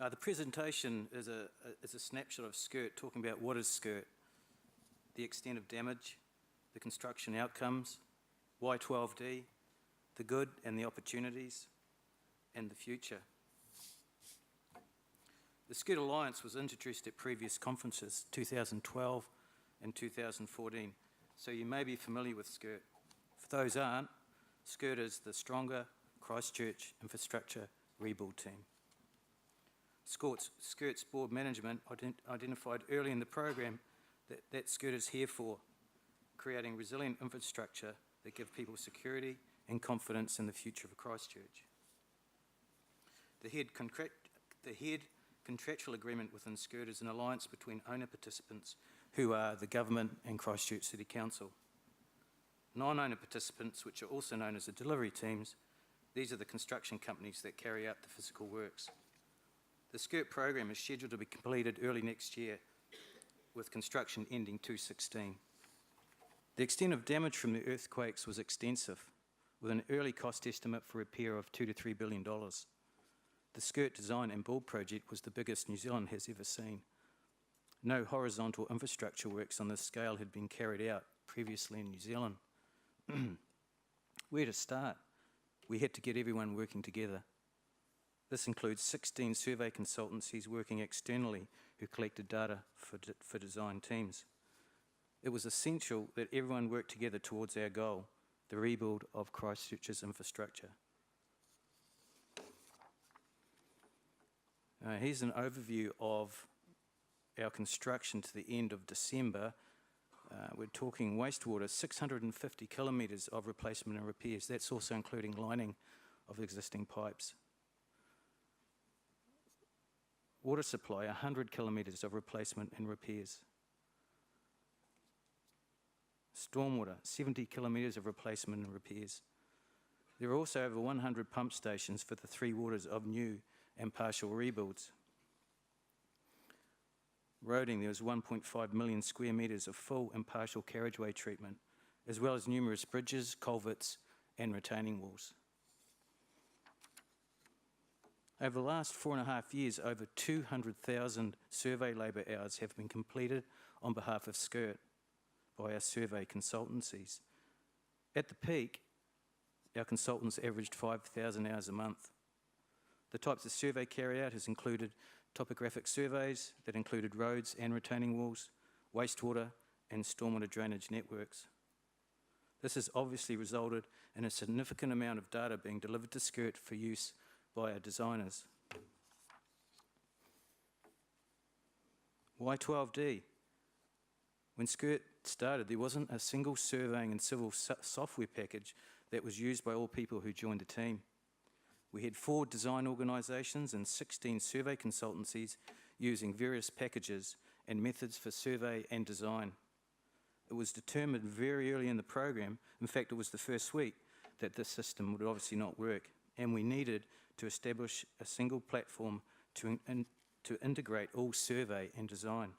The presentation is a snapshot of SCIRT, talking about what is SCIRT, the extent of damage, the construction outcomes, why 12D, the good and the opportunities, and the future. The SCIRT Alliance was introduced at previous conferences, 2012 and 2014, so you may be familiar with SCIRT. For those who aren't, SCIRT is the Stronger Christchurch Infrastructure Rebuild Team. SCIRT's board management identified early in the program that SCIRT is here for, creating resilient infrastructure that give people security and confidence in the future of Christchurch. The head contractual agreement within SCIRT is an alliance between owner participants, who are the government and Christchurch City Council. Non-owner participants, which are also known as the delivery teams, these are the construction companies that carry out the physical works. The SCIRT program is scheduled to be completed early next year, with construction ending 2016. The extent of damage from the earthquakes was extensive, with an early cost estimate for repair of $2 to $3 billion. The SCIRT design and build project was the biggest New Zealand has ever seen. No horizontal infrastructure works on this scale had been carried out previously in New Zealand. Where to start? We had to get everyone working together. This includes 16 survey consultancies working externally who collected data for design teams. It was essential that everyone worked together towards our goal, the rebuild of Christchurch's infrastructure. Here's an overview of our construction to the end of December. We're talking wastewater, 650 kilometres of replacement and repairs. That's also including lining of existing pipes. Water supply, 100 kilometres of replacement and repairs. Stormwater, 70 kilometres of replacement and repairs. There are also over 100 pump stations for the 3 waters of new and partial rebuilds. Roading, there was 1.5 million square metres of full and partial carriageway treatment, as well as numerous bridges, culverts and retaining walls. Over the last 4.5 years, over 200,000 survey labour hours have been completed on behalf of SCIRT by our survey consultancies. At the peak, our consultants averaged 5,000 hours a month. The types of survey carried out has included topographic surveys that included roads and retaining walls, wastewater and stormwater drainage networks. This has obviously resulted in a significant amount of data being delivered to SCIRT for use by our designers. Why 12D? When SCIRT started, there wasn't a single surveying and civil software package that was used by all people who joined the team. We had 4 design organisations and 16 survey consultancies using various packages and methods for survey and design. It was determined very early in the program, in fact it was the first week, that this system would obviously not work, and we needed to establish a single platform to integrate all survey and design.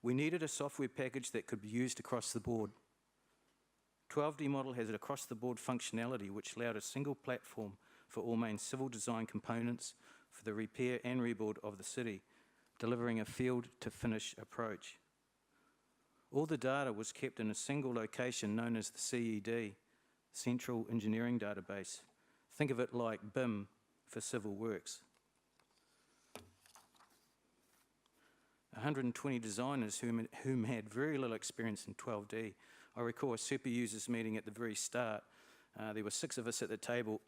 We needed a software package that could be used across the board. 12D model has an across-the-board functionality which allowed a single platform for all main civil design components for the repair and rebuild of the city, delivering a field-to-finish approach. All the data was kept in a single location known as the CED, Central Engineering Database. Think of it like BIM for civil works. 120 designers whom had very little experience in 12D. I recall a super users meeting at the very start. There were 6 of us at the table.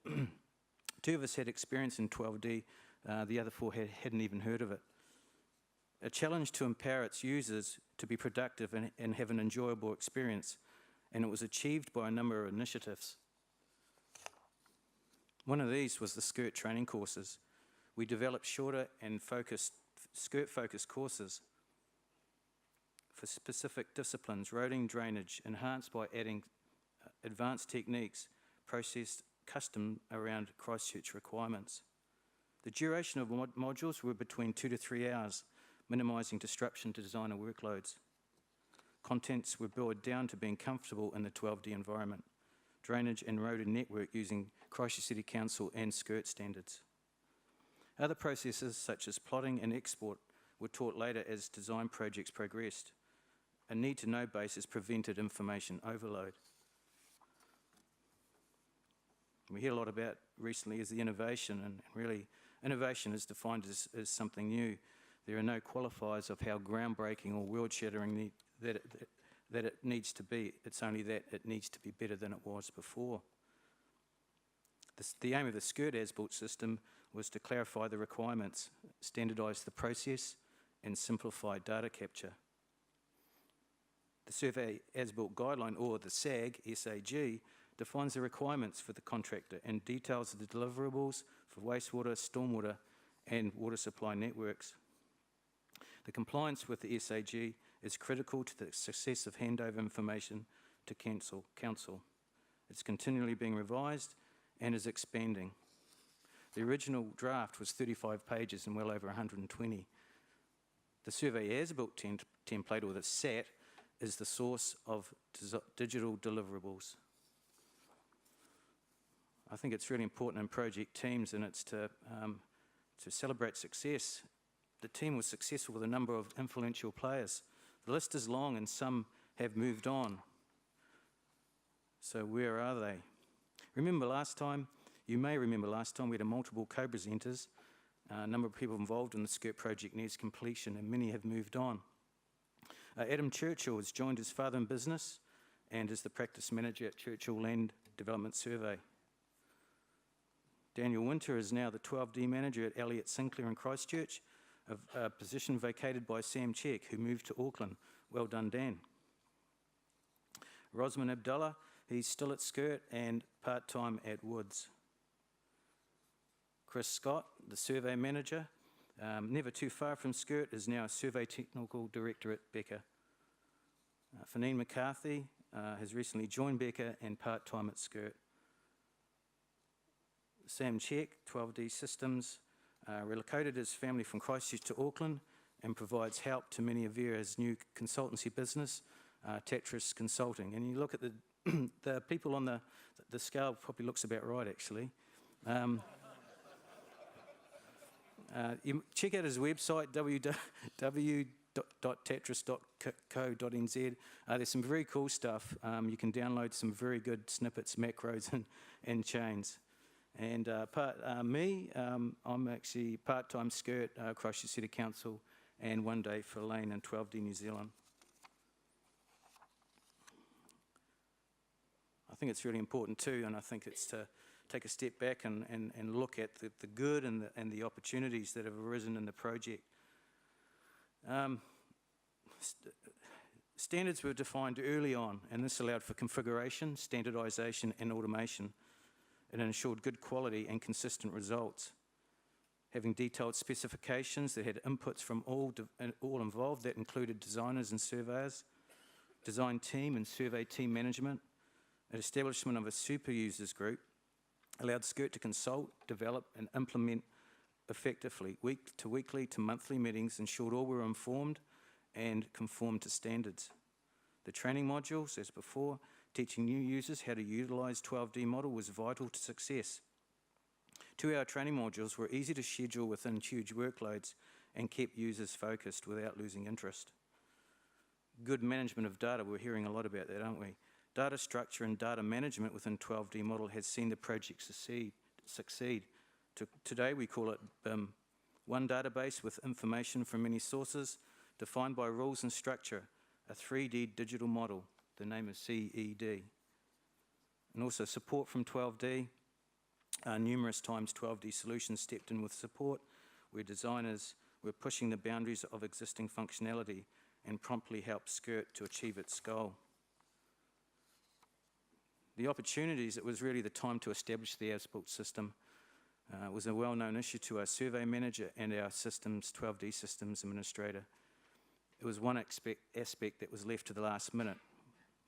2 of us had experience in 12D, the other 4 hadn't even heard of it. A challenge to empower its users to be productive and have an enjoyable experience, and it was achieved by a number of initiatives. One of these was the SCIRT training courses. We developed shorter and SCIRT-focused courses for specific disciplines, roading, drainage, enhanced by adding advanced techniques processed custom around Christchurch requirements. The duration of modules were between 2 to 3 hours, minimising disruption to designer workloads. Contents were boiled down to being comfortable in the 12D environment, drainage and road network using Christchurch City Council and SCIRT standards. Other processes, such as plotting and export, were taught later as design projects progressed. A need-to-know basis prevented information overload. We hear a lot about recently is the innovation, and really innovation is defined as something new. There are no qualifiers of how groundbreaking or world-shattering that it needs to be. It's only that it needs to be better than it was before. The aim of the SCIRT as-built system was to clarify the requirements, standardise the process, and simplify data capture. The Survey As-Built Guideline, or the SAG, S-A-G, defines the requirements for the contractor and details the deliverables for wastewater, stormwater, and water supply networks. The compliance with the SAG is critical to the success of handover information to council. It's continually being revised and is expanding. The original draft was 35 pages and well over 120. The Survey As-Built template, or the SAT, is the source of digital deliverables. I think it's really important in project teams, and it's to celebrate success. The team was successful with a number of influential players. The list is long and some have moved on. So where are they? You may remember last time we had multiple co-presenters. A number of people involved in the SCIRT project nears completion, and many have moved on. Adam Churchill has joined his father in business and is the practice manager at Churchill Land Development Survey. Daniel Winter is now the 12D manager at Elliott Sinclair in Christchurch, a position vacated by Sam Check, who moved to Auckland. Well done, Dan. Rosman Abdullah, he's still at SCIRT and part-time at Woods. Chris Scott, the survey manager, never too far from SCIRT, is now a survey technical director at Becker. Fanine McCarthy has recently joined Becker and part-time at SCIRT. Sam Check, 12D Systems, relocated his family from Christchurch to Auckland and provides help to many of Vera's new consultancy business, Tetris Consulting. And you look at the people on the scale, probably looks about right, actually. You check out his website, www.tetris.co.nz. There's some very cool stuff. You can download some very good snippets, macros, and chains. And I'm actually part-time SCIRT, Christchurch City Council, and one day for Lane and 12D New Zealand. I think it's really important too, and I think it's to take a step back and look at the good and the opportunities that have arisen in the project. Standards were defined early on, and this allowed for configuration, standardization, and automation. It ensured good quality and consistent results. Having detailed specifications that had inputs from all involved, that included designers and surveyors, design team and survey team management, an establishment of a super users group, allowed SCIRT to consult, develop, and implement effectively. Weekly to monthly meetings ensured all were informed and conformed to standards. The training modules, as before, teaching new users how to utilise 12D model was vital to success. 2-hour training modules were easy to schedule within huge workloads and kept users focused without losing interest. Good management of data, we're hearing a lot about that, aren't we? Data structure and data management within 12D model has seen the project succeed. Today we call it BIM. One database with information from many sources, defined by rules and structure, a 3D digital model. The name is CED. And also support from 12D. Numerous times 12D Solutions stepped in with support, where designers were pushing the boundaries of existing functionality and promptly helped SCIRT to achieve its goal. The opportunities, it was really the time to establish the as-built system. It was a well-known issue to our survey manager and our 12D systems administrator. It was one aspect that was left to the last minute.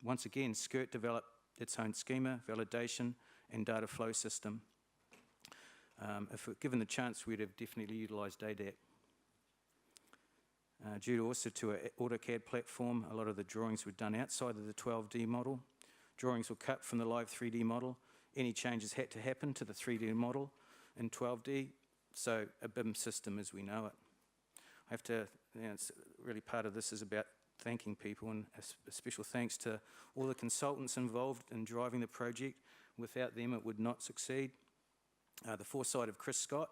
Once again, SCIRT developed its own schema, validation, and data flow system. If given the chance, we'd have definitely utilised ADAP. Due also to an AutoCAD platform, a lot of the drawings were done outside of the 12D model. Drawings were cut from the live 3D model. Any changes had to happen to the 3D model in 12D So a BIM system as we know it. I have to, it's really part of this is about thanking people, and a special thanks to all the consultants involved in driving the project. Without them, it would not succeed. The foresight of Chris Scott,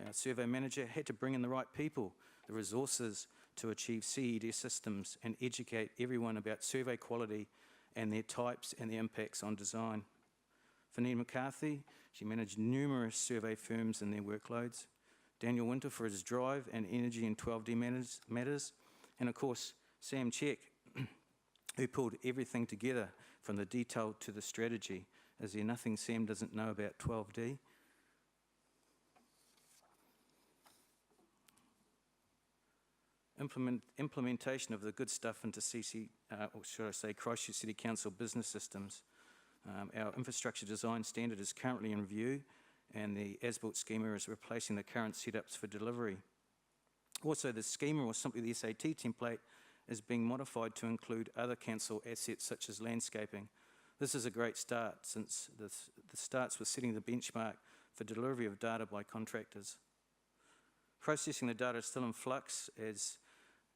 our survey manager, had to bring in the right people, the resources to achieve CED systems and educate everyone about survey quality and their types and the impacts on design. Fenine McCarthy, she managed numerous survey firms and their workloads. Daniel Winter for his drive and energy in 12D matters. And of course, Sam Check, who pulled everything together from the detail to the strategy. Is there nothing Sam doesn't know about 12D? Implementation of the good stuff into or should I say Christchurch City Council business systems. Our infrastructure design standard is currently in review, and the as-built schema is replacing the current setups for delivery. Also, the schema, or simply the SAT template, is being modified to include other council assets such as landscaping. This is a great start, since this starts with setting the benchmark for delivery of data by contractors. Processing the data is still in flux, as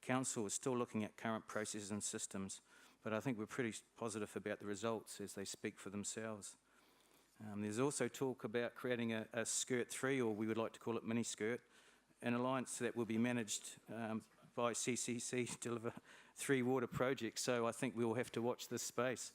council is still looking at current processes and systems, but I think we're pretty positive about the results as they speak for themselves. There's also talk about creating a SCIRT 3, or we would like to call it mini SCIRT, an alliance that will be managed by CCC to deliver 3 water projects, so I think we will have to watch this space.